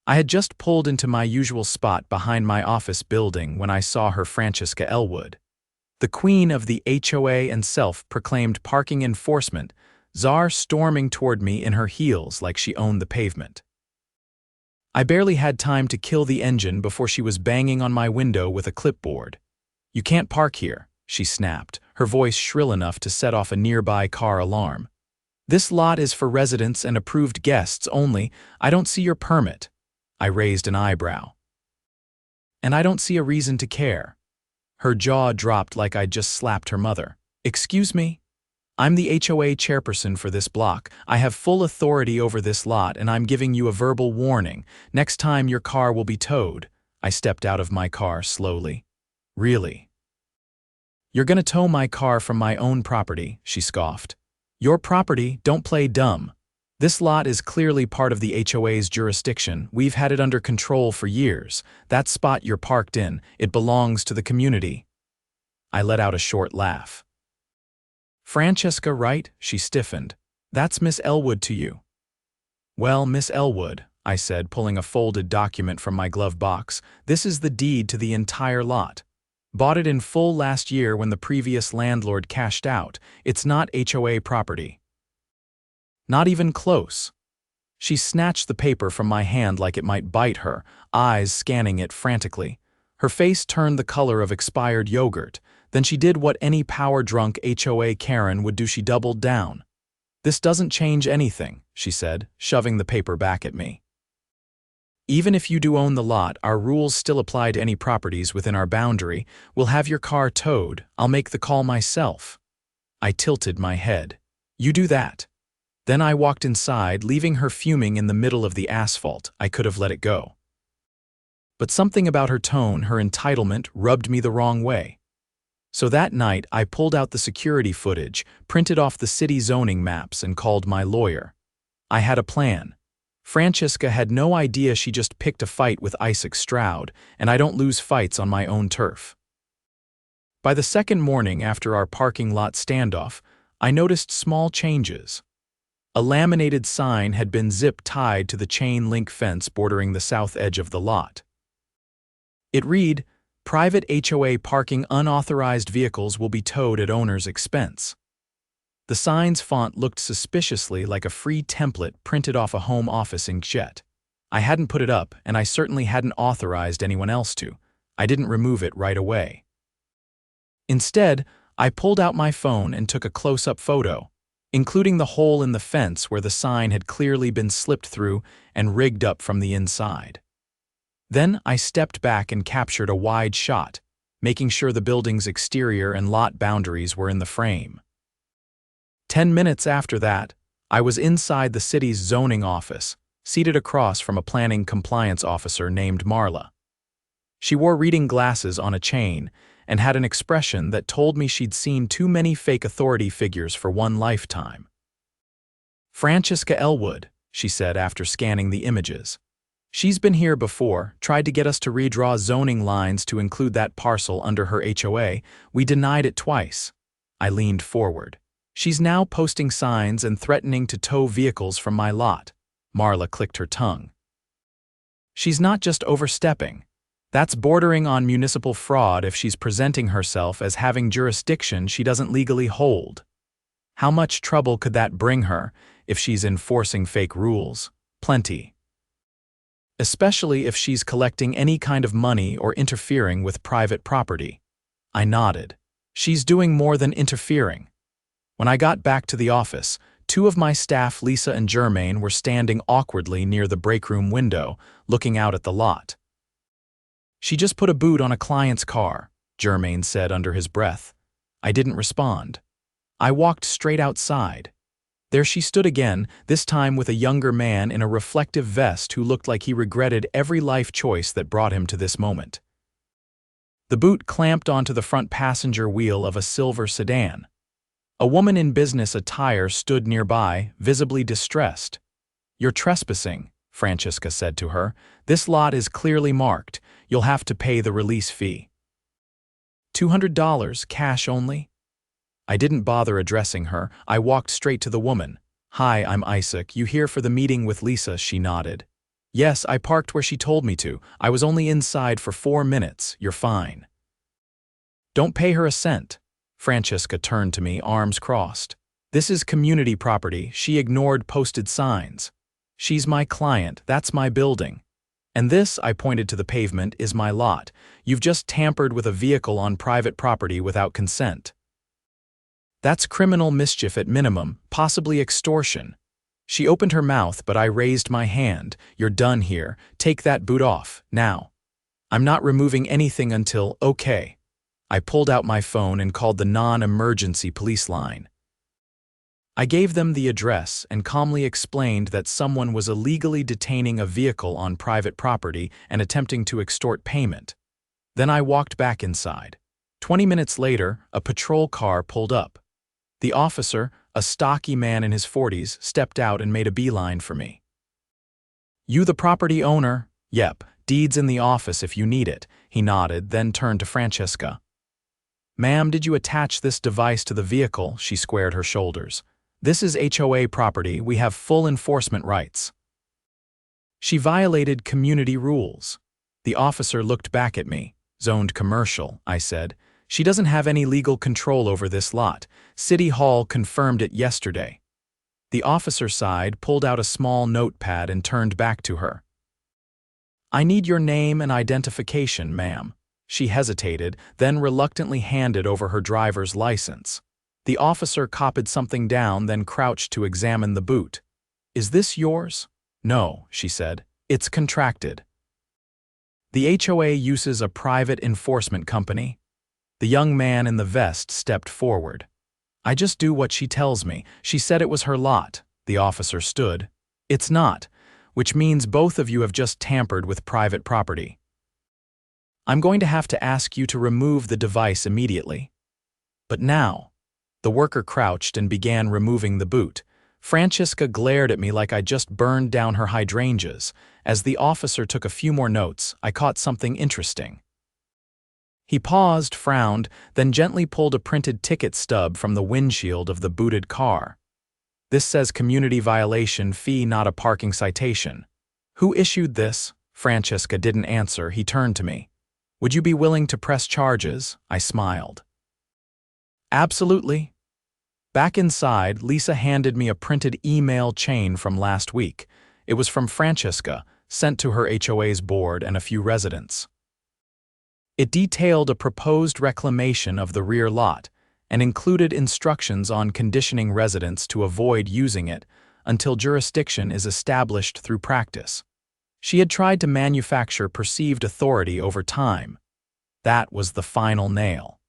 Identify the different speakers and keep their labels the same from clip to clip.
Speaker 1: I had just pulled into my usual spot behind my office building when I saw her, Francesca Elwood, the queen of the HOA and self-proclaimed parking enforcement, czar, storming toward me in her heels like she owned the pavement. I barely had time to kill the engine before she was banging on my window with a clipboard. "You can't park here," she snapped, her voice shrill enough to set off a nearby car alarm. "This lot is for residents and approved guests only. I don't see your permit." I raised an eyebrow. "And I don't see a reason to care." Her jaw dropped like I'd just slapped her mother. "Excuse me? I'm the HOA chairperson for this block. I have full authority over this lot, and I'm giving you a verbal warning. Next time your car will be towed." I stepped out of my car slowly. "Really? You're gonna tow my car from my own property?" she scoffed. "Your property? Don't play dumb. This lot is clearly part of the HOA's jurisdiction. We've had it under control for years. That spot you're parked in, it belongs to the community." I let out a short laugh. "Francesca, right?" She stiffened. "That's Miss Elwood to you." "Well, Miss Elwood," I said, pulling a folded document from my glove box, "this is the deed to the entire lot. Bought it in full last year when the previous landlord cashed out. It's not HOA property." "Not even close." She snatched the paper from my hand like it might bite her, eyes scanning it frantically. Her face turned the color of expired yogurt. Then she did what any power-drunk HOA Karen would do. She doubled down. "This doesn't change anything," she said, shoving the paper back at me. "Even if you do own the lot, our rules still apply to any properties within our boundary. We'll have your car towed. I'll make the call myself." I tilted my head. "You do that." Then I walked inside, leaving her fuming in the middle of the asphalt. I could have let it go. But something about her tone, her entitlement, rubbed me the wrong way. So that night, I pulled out the security footage, printed off the city zoning maps, and called my lawyer. I had a plan. Francesca had no idea she just picked a fight with Isaac Stroud, and I don't lose fights on my own turf. By the second morning after our parking lot standoff, I noticed small changes. A laminated sign had been zip-tied to the chain-link fence bordering the south edge of the lot. It read, "Private HOA parking unauthorized vehicles will be towed at owner's expense." The sign's font looked suspiciously like a free template printed off a home office inkjet. I hadn't put it up, and I certainly hadn't authorized anyone else to. I didn't remove it right away. Instead, I pulled out my phone and took a close-up photo, including the hole in the fence where the sign had clearly been slipped through and rigged up from the inside. Then I stepped back and captured a wide shot, making sure the building's exterior and lot boundaries were in the frame. 10 minutes after that, I was inside the city's zoning office, seated across from a planning compliance officer named Marla. She wore reading glasses on a chain and had an expression that told me she'd seen too many fake authority figures for one lifetime. "Francesca Elwood," she said after scanning the images. "She's been here before, tried to get us to redraw zoning lines to include that parcel under her HOA. We denied it twice." I leaned forward. "She's now posting signs and threatening to tow vehicles from my lot." Marla clicked her tongue. "She's not just overstepping. That's bordering on municipal fraud if she's presenting herself as having jurisdiction she doesn't legally hold. How much trouble could that bring her if she's enforcing fake rules? Plenty. Especially if she's collecting any kind of money or interfering with private property." I nodded. "She's doing more than interfering." When I got back to the office, two of my staff, Lisa and Jermaine, were standing awkwardly near the breakroom window, looking out at the lot. "She just put a boot on a client's car," Jermaine said under his breath. I didn't respond. I walked straight outside. There she stood again, this time with a younger man in a reflective vest who looked like he regretted every life choice that brought him to this moment. The boot clamped onto the front passenger wheel of a silver sedan. A woman in business attire stood nearby, visibly distressed. "You're trespassing," Francesca said to her. "This lot is clearly marked. You'll have to pay the release fee." $200, cash only? I didn't bother addressing her. I walked straight to the woman. "Hi, I'm Isaac. You here for the meeting with Lisa?" She nodded. Yes, I parked where she told me to. I was only inside for 4 minutes. You're fine. Don't pay her a cent. Francesca turned to me, arms crossed. This is community property. She ignored posted signs. She's my client. That's my building. And this, I pointed to the pavement, is my lot. You've just tampered with a vehicle on private property without consent. That's criminal mischief at minimum, possibly extortion. She opened her mouth, but I raised my hand. You're done here. Take that boot off, now. I'm not removing anything until, okay. I pulled out my phone and called the non-emergency police line. I gave them the address and calmly explained that someone was illegally detaining a vehicle on private property and attempting to extort payment. Then I walked back inside. 20 minutes later, a patrol car pulled up. The officer, a stocky man in his 40s, stepped out and made a beeline for me. You the property owner? Yep, deeds in the office if you need it, he nodded, then turned to Francesca. Ma'am, did you attach this device to the vehicle? She squared her shoulders. This is HOA property. We have full enforcement rights. She violated community rules. The officer looked back at me. Zoned commercial, I said. She doesn't have any legal control over this lot. City Hall confirmed it yesterday. The officer sighed, pulled out a small notepad and turned back to her. I need your name and identification, ma'am. She hesitated, then reluctantly handed over her driver's license. The officer copied something down, then crouched to examine the boot. Is this yours? No, she said. It's contracted. The HOA uses a private enforcement company. The young man in the vest stepped forward. I just do what she tells me. She said it was her lot. The officer stood. It's not, which means both of you have just tampered with private property. I'm going to have to ask you to remove the device immediately. But now. The worker crouched and began removing the boot. Francesca glared at me like I just burned down her hydrangeas. As the officer took a few more notes, I caught something interesting. He paused, frowned, then gently pulled a printed ticket stub from the windshield of the booted car. This says community violation fee, not a parking citation. Who issued this? Francesca didn't answer. He turned to me. Would you be willing to press charges? I smiled. Absolutely. Back inside, Lisa handed me a printed email chain from last week. It was from Francesca, sent to her HOA's board and a few residents. It detailed a proposed reclamation of the rear lot and included instructions on conditioning residents to avoid using it until jurisdiction is established through practice. She had tried to manufacture perceived authority over time. That was the final nail.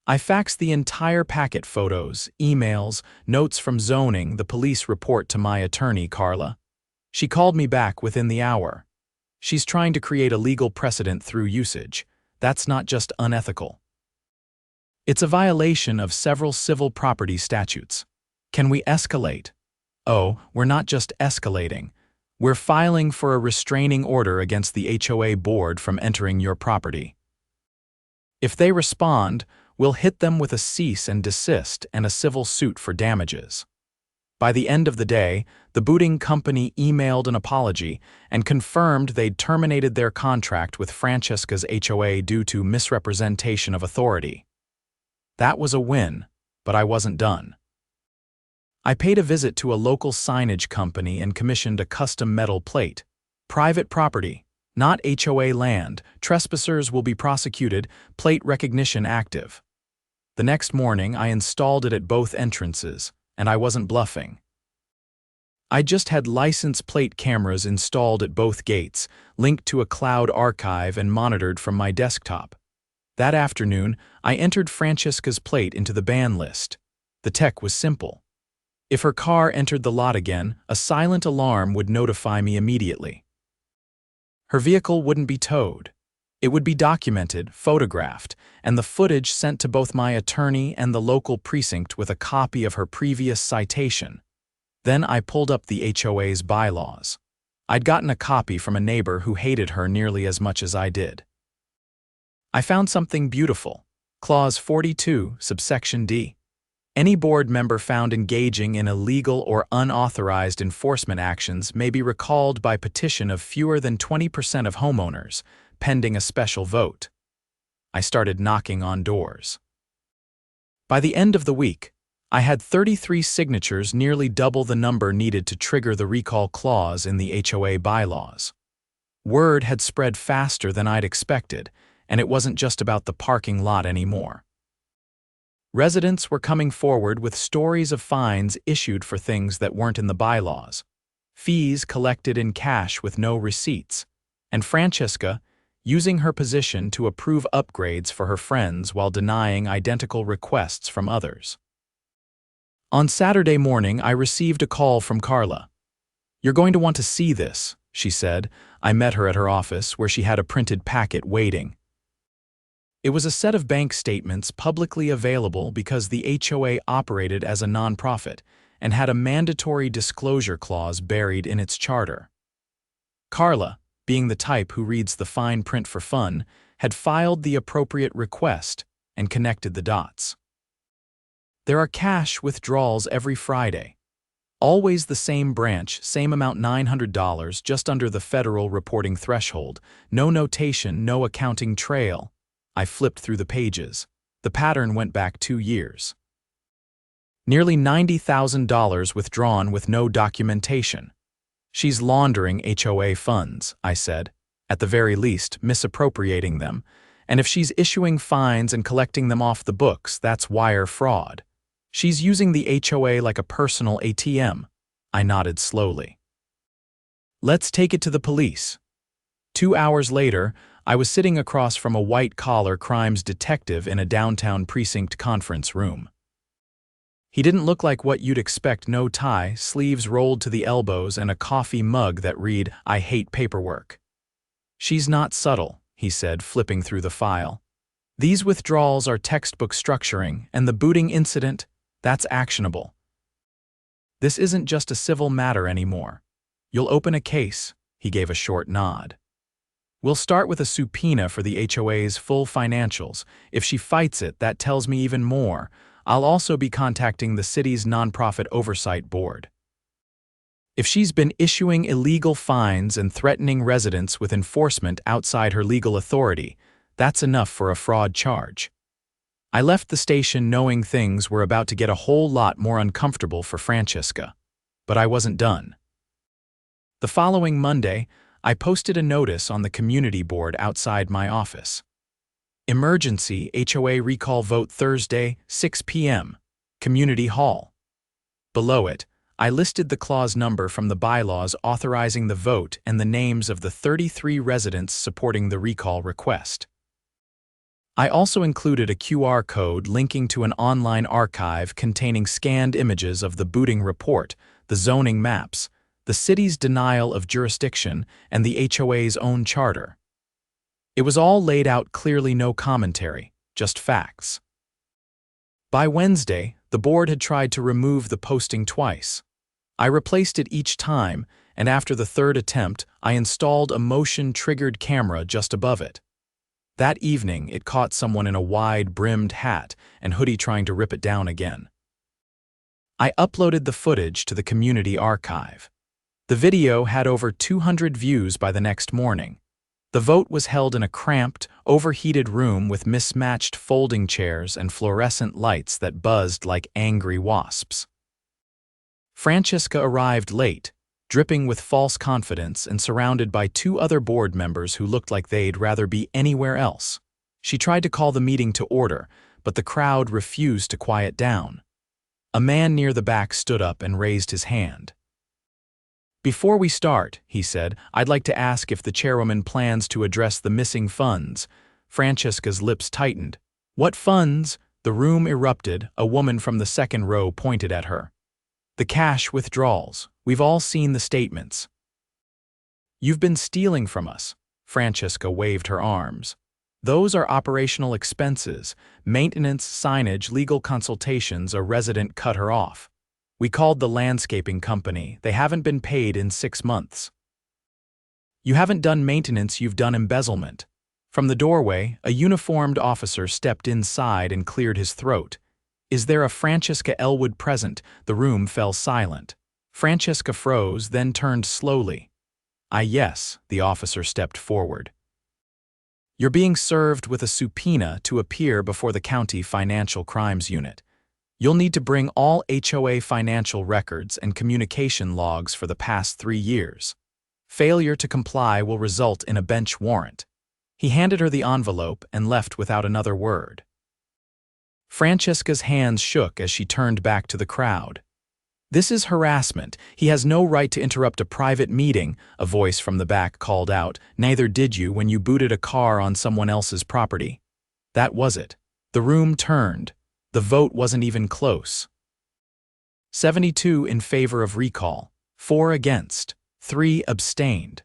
Speaker 1: I faxed the entire packet, photos, emails, notes from zoning, the police report to my attorney, Carla. She called me back within the hour. She's trying to create a legal precedent through usage. That's not just unethical. It's a violation of several civil property statutes. Can we escalate? Oh, we're not just escalating. We're filing for a restraining order against the HOA board from entering your property. If they respond, we'll hit them with a cease and desist and a civil suit for damages. By the end of the day, the booting company emailed an apology and confirmed they'd terminated their contract with Francesca's HOA due to misrepresentation of authority. That was a win, but I wasn't done. I paid a visit to a local signage company and commissioned a custom metal plate. Private property, not HOA land. Trespassers will be prosecuted. Plate recognition active. The next morning, I installed it at both entrances, and I wasn't bluffing. I just had license plate cameras installed at both gates, linked to a cloud archive and monitored from my desktop. That afternoon, I entered Francesca's plate into the ban list. The tech was simple. If her car entered the lot again, a silent alarm would notify me immediately. Her vehicle wouldn't be towed. It would be documented, photographed, and the footage sent to both my attorney and the local precinct with a copy of her previous citation. Then I pulled up the HOA's bylaws. I'd gotten a copy from a neighbor who hated her nearly as much as I did. I found something beautiful. Clause 42, subsection D. Any board member found engaging in illegal or unauthorized enforcement actions may be recalled by petition of fewer than 20% of homeowners, pending a special vote. I started knocking on doors. By the end of the week, I had 33 signatures, nearly double the number needed to trigger the recall clause in the HOA bylaws. Word had spread faster than I'd expected, and it wasn't just about the parking lot anymore. Residents were coming forward with stories of fines issued for things that weren't in the bylaws, fees collected in cash with no receipts, and Francesca using her position to approve upgrades for her friends while denying identical requests from others. On Saturday morning, I received a call from Carla. "You're going to want to see this," she said. I met her at her office, where she had a printed packet waiting. It was a set of bank statements publicly available because the HOA operated as a nonprofit and had a mandatory disclosure clause buried in its charter. Carla, being the type who reads the fine print for fun, had filed the appropriate request and connected the dots. There are cash withdrawals every Friday. Always the same branch, same amount, $900, just under the federal reporting threshold. No notation, no accounting trail. I flipped through the pages. The pattern went back 2 years. Nearly $90,000 withdrawn with no documentation. She's laundering HOA funds, I said, at the very least misappropriating them, and if she's issuing fines and collecting them off the books, that's wire fraud. She's using the HOA like a personal ATM. I nodded slowly. Let's take it to the police. 2 hours later, I was sitting across from a white-collar crimes detective in a downtown precinct conference room. He didn't look like what you'd expect: no tie, sleeves rolled to the elbows, and a coffee mug that read, "I hate paperwork." "She's not subtle," he said, flipping through the file. "These withdrawals are textbook structuring, and the booting incident, that's actionable. This isn't just a civil matter anymore. You'll open a case," he gave a short nod. "We'll start with a subpoena for the HOA's full financials. If she fights it, that tells me even more. I'll also be contacting the city's nonprofit oversight board. If she's been issuing illegal fines and threatening residents with enforcement outside her legal authority, that's enough for a fraud charge." I left the station knowing things were about to get a whole lot more uncomfortable for Francesca. But I wasn't done. The following Monday, I posted a notice on the community board outside my office. "Emergency HOA recall vote Thursday, 6 p.m., Community Hall." Below it, I listed the clause number from the bylaws authorizing the vote and the names of the 33 residents supporting the recall request. I also included a QR code linking to an online archive containing scanned images of the booting report, the zoning maps, the city's denial of jurisdiction, and the HOA's own charter. It was all laid out clearly, no commentary, just facts. By Wednesday, the board had tried to remove the posting twice. I replaced it each time, and after the third attempt, I installed a motion-triggered camera just above it. That evening, it caught someone in a wide-brimmed hat and hoodie trying to rip it down again. I uploaded the footage to the community archive. The video had over 200 views by the next morning. The vote was held in a cramped, overheated room with mismatched folding chairs and fluorescent lights that buzzed like angry wasps. Francesca arrived late, dripping with false confidence and surrounded by 2 other board members who looked like they'd rather be anywhere else. She tried to call the meeting to order, but the crowd refused to quiet down. A man near the back stood up and raised his hand. "Before we start," he said, "I'd like to ask if the chairwoman plans to address the missing funds." Francesca's lips tightened. "What funds?" The room erupted. A woman from the second row pointed at her. "The cash withdrawals. We've all seen the statements." "You've been stealing from us." Francesca waved her arms. "Those are operational expenses, maintenance, signage, legal consultations." A resident cut her off. "We called the landscaping company. They haven't been paid in 6 months. You haven't done maintenance, you've done embezzlement." From the doorway, a uniformed officer stepped inside and cleared his throat. "Is there a Francesca Elwood present?" The room fell silent. Francesca froze, then turned slowly. Yes," the officer stepped forward. "You're being served with a subpoena to appear before the County Financial Crimes Unit. You'll need to bring all HOA financial records and communication logs for the past 3 years. Failure to comply will result in a bench warrant." He handed her the envelope and left without another word. Francesca's hands shook as she turned back to the crowd. "This is harassment. He has no right to interrupt a private meeting," a voice from the back called out. "Neither did you when you booted a car on someone else's property." That was it. The room turned. The vote wasn't even close. 72 in favor of recall, 4 against, 3 abstained.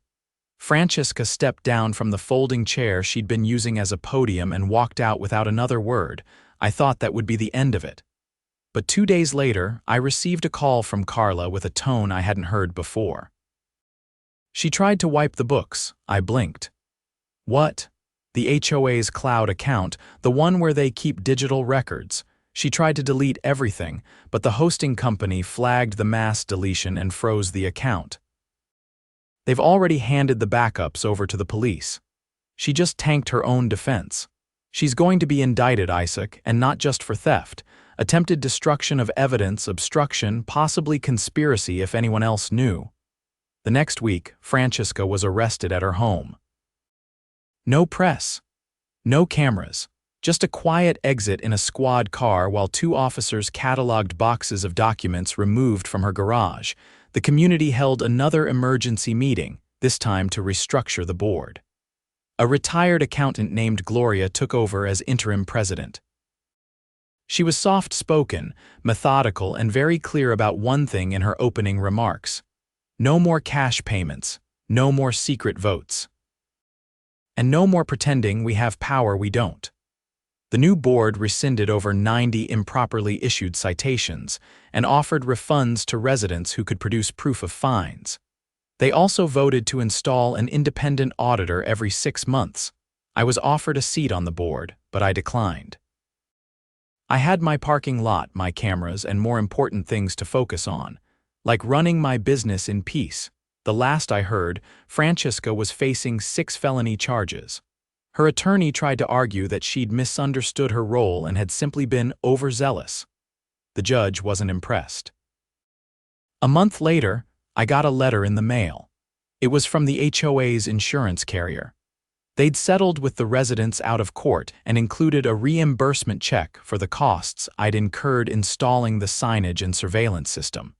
Speaker 1: Francesca stepped down from the folding chair she'd been using as a podium and walked out without another word. I thought that would be the end of it. But 2 days later, I received a call from Carla with a tone I hadn't heard before. She tried to wipe the books. I blinked. What? The HOA's cloud account, the one where they keep digital records. She tried to delete everything, but the hosting company flagged the mass deletion and froze the account. They've already handed the backups over to the police. She just tanked her own defense. She's going to be indicted, Isaac, and not just for theft. Attempted destruction of evidence, obstruction, possibly conspiracy if anyone else knew. The next week, Francesca was arrested at her home. No press. No cameras. Just a quiet exit in a squad car while 2 officers cataloged boxes of documents removed from her garage. The community held another emergency meeting, this time to restructure the board. A retired accountant named Gloria took over as interim president. She was soft-spoken, methodical, and very clear about one thing in her opening remarks. No more cash payments, no more secret votes. And no more pretending we have power we don't. The new board rescinded over 90 improperly issued citations and offered refunds to residents who could produce proof of fines. They also voted to install an independent auditor every 6 months. I was offered a seat on the board, but I declined. I had my parking lot, my cameras, and more important things to focus on, like running my business in peace. The last I heard, Francesca was facing 6 felony charges. Her attorney tried to argue that she'd misunderstood her role and had simply been overzealous. The judge wasn't impressed. A month later, I got a letter in the mail. It was from the HOA's insurance carrier. They'd settled with the residents out of court and included a reimbursement check for the costs I'd incurred installing the signage and surveillance system.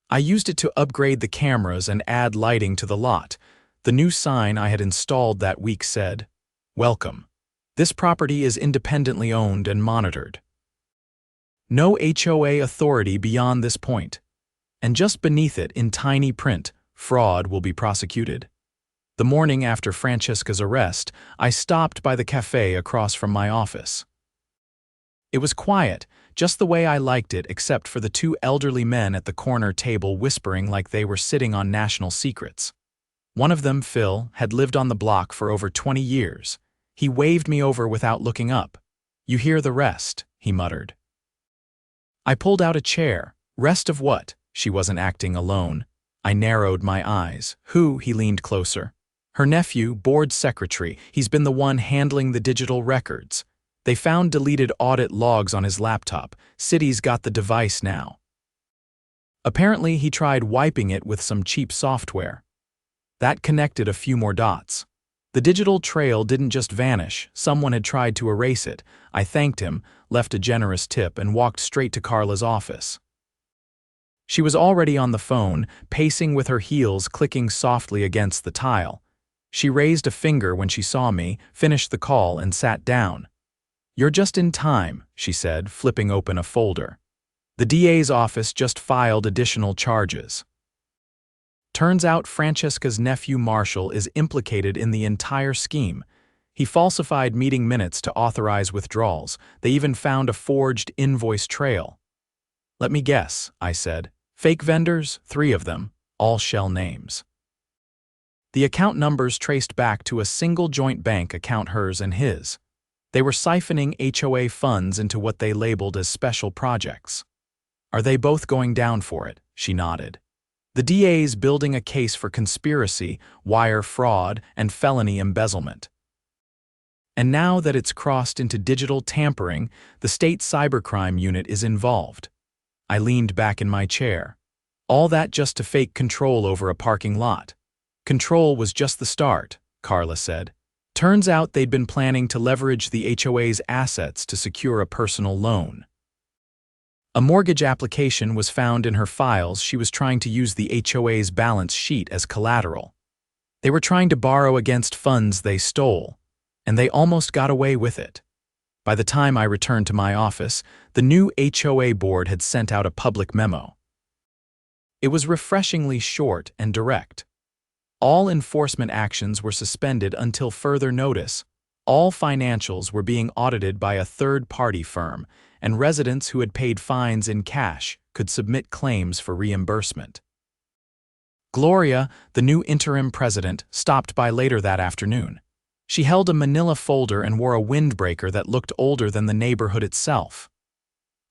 Speaker 1: I used it to upgrade the cameras and add lighting to the lot. The new sign I had installed that week said, "Welcome. This property is independently owned and monitored. No HOA authority beyond this point." And just beneath it, in tiny print, "Fraud will be prosecuted." The morning after Francesca's arrest, I stopped by the cafe across from my office. It was quiet, just the way I liked it, except for the 2 elderly men at the corner table whispering like they were sitting on national secrets. One of them, Phil, had lived on the block for over 20 years. He waved me over without looking up. "You hear the rest," he muttered. I pulled out a chair. Rest of what? She wasn't acting alone. I narrowed my eyes. "Who?" He leaned closer. "Her nephew, board secretary. He's been the one handling the digital records. They found deleted audit logs on his laptop. City's got the device now. Apparently, he tried wiping it with some cheap software. That connected a few more dots. The digital trail didn't just vanish. Someone had tried to erase it. I thanked him, left a generous tip, and walked straight to Carla's office. She was already on the phone, pacing with her heels clicking softly against the tile. She raised a finger when she saw me, finished the call, and sat down. "You're just in time," she said, flipping open a folder. "The DA's office just filed additional charges. Turns out Francesca's nephew Marshall is implicated in the entire scheme. He falsified meeting minutes to authorize withdrawals. They even found a forged invoice trail." "Let me guess," I said. "Fake vendors, 3 of them, all shell names." The account numbers traced back to a single joint bank account, hers and his. They were siphoning HOA funds into what they labeled as special projects. Are they both going down for it? She nodded. The DA's building a case for conspiracy, wire fraud, and felony embezzlement. And now that it's crossed into digital tampering, the state cybercrime unit is involved. I leaned back in my chair. All that just to fake control over a parking lot. Control was just the start, Carla said. Turns out they'd been planning to leverage the HOA's assets to secure a personal loan. A mortgage application was found in her files. She was trying to use the HOA's balance sheet as collateral. They were trying to borrow against funds they stole, and they almost got away with it. By the time I returned to my office, the new HOA board had sent out a public memo. It was refreshingly short and direct. All enforcement actions were suspended until further notice. All financials were being audited by a third-party firm, and residents who had paid fines in cash could submit claims for reimbursement. Gloria, the new interim president, stopped by later that afternoon. She held a manila folder and wore a windbreaker that looked older than the neighborhood itself.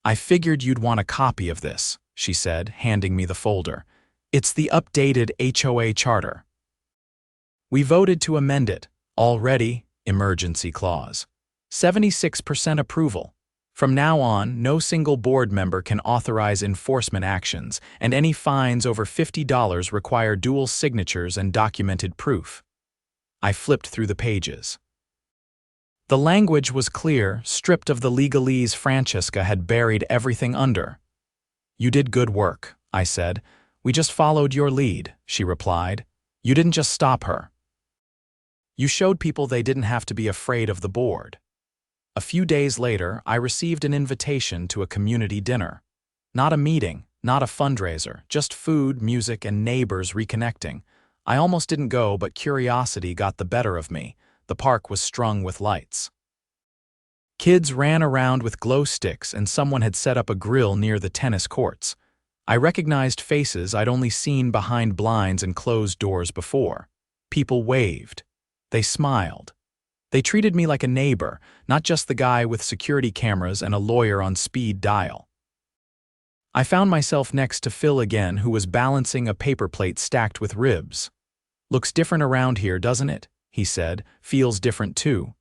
Speaker 1: "I figured you'd want a copy of this," she said, handing me the folder. "It's the updated HOA charter. We voted to amend it. Already, emergency clause. 76% approval. From now on, no single board member can authorize enforcement actions, and any fines over $50 require dual signatures and documented proof." I flipped through the pages. The language was clear, stripped of the legalese Francesca had buried everything under. "You did good work," I said. "We just followed your lead," she replied. "You didn't just stop her. You showed people they didn't have to be afraid of the board." A few days later, I received an invitation to a community dinner. Not a meeting, not a fundraiser, just food, music, and neighbors reconnecting. I almost didn't go, but curiosity got the better of me. The park was strung with lights. Kids ran around with glow sticks, and someone had set up a grill near the tennis courts. I recognized faces I'd only seen behind blinds and closed doors before. People waved. They smiled. They treated me like a neighbor, not just the guy with security cameras and a lawyer on speed dial. I found myself next to Phil again, who was balancing a paper plate stacked with ribs. "Looks different around here, doesn't it?" he said. "Feels different too."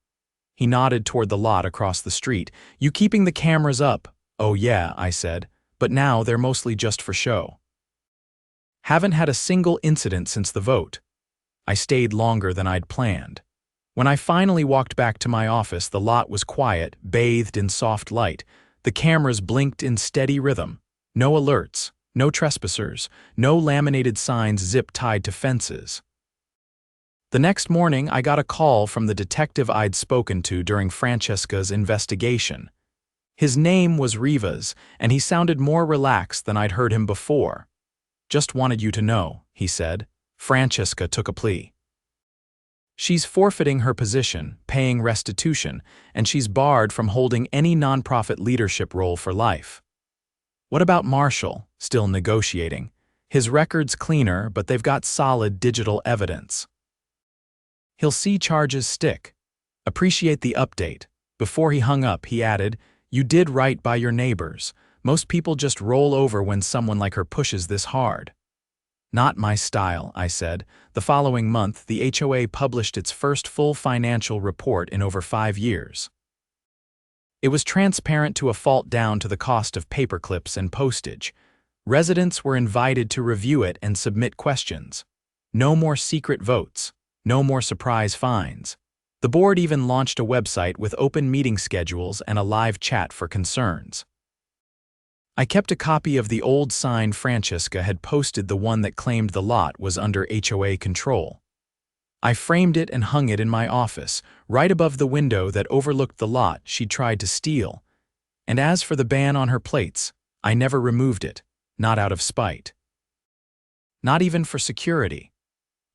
Speaker 1: He nodded toward the lot across the street. "You keeping the cameras up?" "Oh yeah," I said, "but now they're mostly just for show." Haven't had a single incident since the vote. I stayed longer than I'd planned. When I finally walked back to my office, the lot was quiet, bathed in soft light. The cameras blinked in steady rhythm. No alerts, no trespassers, no laminated signs zip-tied to fences. The next morning, I got a call from the detective I'd spoken to during Francesca's investigation. His name was Rivas, and he sounded more relaxed than I'd heard him before. "Just wanted you to know," he said. "Francesca took a plea. She's forfeiting her position, paying restitution, and she's barred from holding any nonprofit leadership role for life." "What about Marshall? Still negotiating. His record's cleaner, but they've got solid digital evidence. He'll see charges stick. Appreciate the update." Before he hung up, he added, "You did right by your neighbors. Most people just roll over when someone like her pushes this hard." "Not my style," I said. The following month, the HOA published its first full financial report in over 5 years. It was transparent to a fault down to the cost of paperclips and postage. Residents were invited to review it and submit questions. No more secret votes. No more surprise fines. The board even launched a website with open meeting schedules and a live chat for concerns. I kept a copy of the old sign Francesca had posted, the one that claimed the lot was under HOA control. I framed it and hung it in my office, right above the window that overlooked the lot she'd tried to steal. And as for the ban on her plates, I never removed it, not out of spite. Not even for security.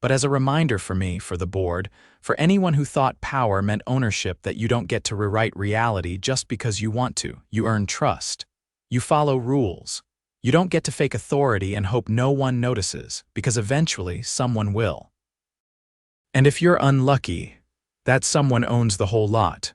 Speaker 1: But as a reminder for me, for the board, for anyone who thought power meant ownership, that you don't get to rewrite reality just because you want to. You earn trust. You follow rules. You don't get to fake authority and hope no one notices, because eventually someone will. And if you're unlucky, that someone owns the whole lot.